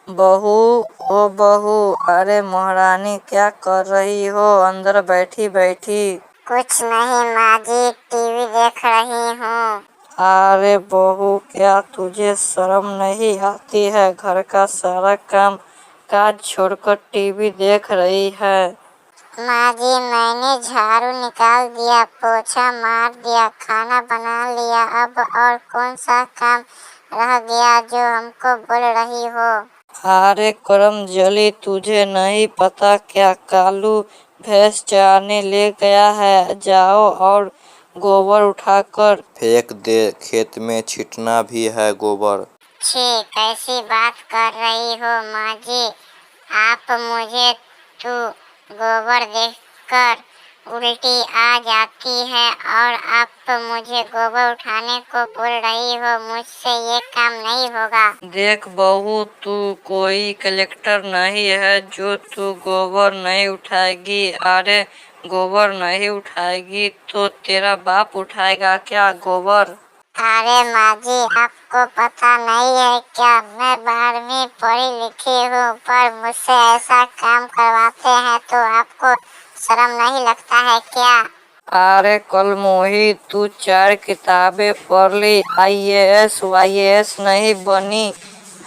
बहू, ओ बहू, अरे महारानी क्या कर रही हो अंदर बैठी बैठी? कुछ नहीं माँ जी, टीवी देख रही हूँ। अरे बहू, क्या तुझे शर्म नहीं आती है? घर का सारा काम काज छोड़कर टीवी देख रही है। माँ जी, मैंने झाड़ू निकाल दिया, पोछा मार दिया, खाना बना लिया, अब और कौन सा काम रह गया जो हमको बोल रही हो? अरे करमजली, तुझे नहीं पता क्या? कालू भैंस चराने ले गया है। जाओ और गोबर उठाकर फेंक दे, खेत में छिटना भी है गोबर। छी, कैसी बात कर रही हो माँ जी? आप मुझे तो गोबर देखकर उल्टी आ जाती है और आप मुझे गोबर उठाने को बोल रही हो। मुझसे ये काम नहीं होगा। देख बहू, तू कोई कलेक्टर नहीं है जो तू गोबर नहीं उठाएगी। अरे गोबर नहीं उठाएगी तो तेरा बाप उठाएगा क्या गोबर? अरे माँ जी, आपको पता नहीं है क्या? मैं 12वीं पढ़ी लिखी हूँ, पर मुझसे ऐसा काम करवाते हैं तो आपको शर्म नहीं लगता है क्या? अरे कलमोही, तू 4 किताबें पढ़ ली, IAS YAS नहीं बनी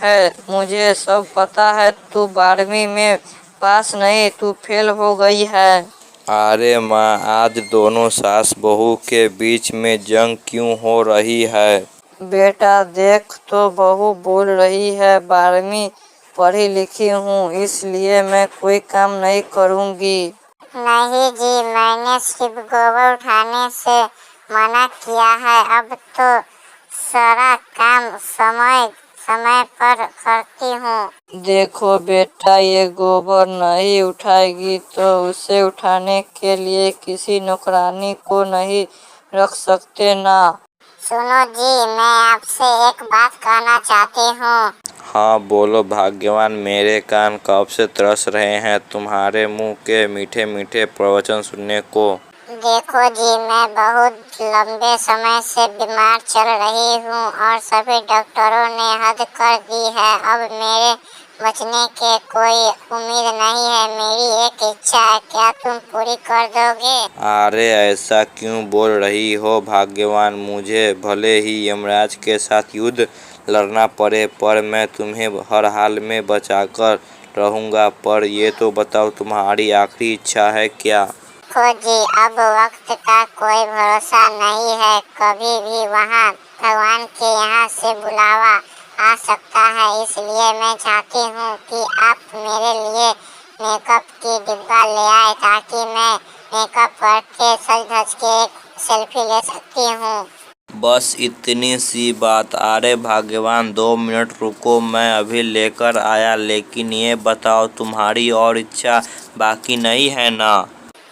है। मुझे सब पता है। तू 12वीं में पास नहीं, तू फेल हो गई है। अरे माँ, आज दोनों सास बहू के बीच में जंग क्यों हो रही है? बेटा देख तो, बहू बोल रही है 12वीं पढ़ी लिखी हूँ, इसलिए मैं कोई काम नहीं करूँगी। नहीं जी, मैंने सिर्फ गोबर उठाने से मना किया है। अब तो सारा काम समय समय पर करती हूँ। देखो बेटा, ये गोबर नहीं उठाएगी तो उसे उठाने के लिए किसी नौकरानी को नहीं रख सकते ना। सुनो जी, मैं आपसे एक बात कहना चाहती हूँ। हाँ बोलो भाग्यवान, मेरे कान कब से तरस रहे हैं तुम्हारे मुंह के मीठे मीठे प्रवचन सुनने को। देखो जी, मैं बहुत लंबे समय से बीमार चल रही हूँ और सभी डॉक्टरों ने हद कर दी है। अब मेरे बचने के कोई उम्मीद नहीं है। मेरी एक इच्छा है, क्या तुम पूरी कर दोगे? अरे ऐसा क्यों बोल रही हो भाग्यवान? मुझे भले ही यमराज के साथ युद्ध लड़ना पड़े, पर मैं तुम्हें हर हाल में बचाकर रहूंगा। पर ये तो बताओ, तुम्हारी आखिरी इच्छा है क्या? देखो जी, अब वक्त का कोई भरोसा नहीं है। कभी भी वहाँ भगवान के यहाँ से बुलावा आ सकता है। इसलिए मैं चाहती हूँ कि आप मेरे लिए मेकअप की डिब्बा ले आए, ताकि मैं मेकअप करके सज धज के एक सेल्फी ले सकती हूँ। बस इतनी सी बात? अरे भाग्यवान, 2 मिनट रुको, मैं अभी लेकर आया। लेकिन ये बताओ, तुम्हारी और इच्छा बाकी नहीं है ना?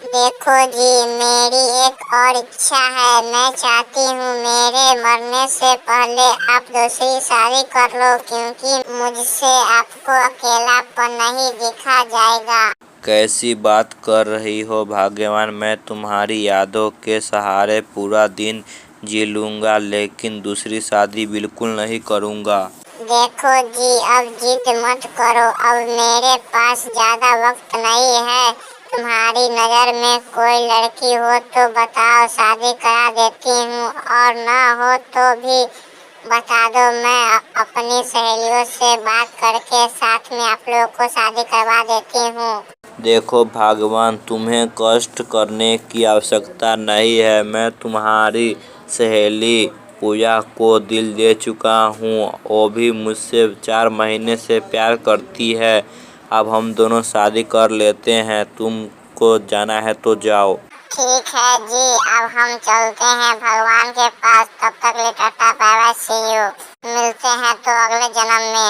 देखो जी, मेरी एक और इच्छा है। मैं चाहती हूँ मेरे मरने से पहले आप दूसरी शादी कर लो, क्योंकि मुझसे आपको अकेलापन नहीं दिखा जाएगा। कैसी बात कर रही हो भाग्यवान? मैं तुम्हारी यादों के सहारे पूरा दिन जी लूंगा, लेकिन दूसरी शादी बिल्कुल नहीं करूंगा। देखो जी, अब जिद मत करो। अब मेरे पास ज्यादा वक्त नहीं है। तुम्हारी नजर में कोई लड़की हो तो बताओ, शादी करा देती हूँ, और ना हो तो भी बता दो। मैं अपनी सहेलियों से बात करके साथ में आप लोगों को शादी करवा देती हूँ। देखो भगवान, तुम्हें कष्ट करने की आवश्यकता नहीं है। मैं तुम्हारी सहेली पूजा को दिल दे चुका हूँ। वो भी मुझसे 4 महीने से प्यार करती है। अब हम दोनों शादी कर लेते हैं। तुमको जाना है तो जाओ। ठीक है जी, अब हम चलते हैं भगवान के पास। तब तक लिए tata bye bye, see you. मिलते हैं तो अगले जन्म में।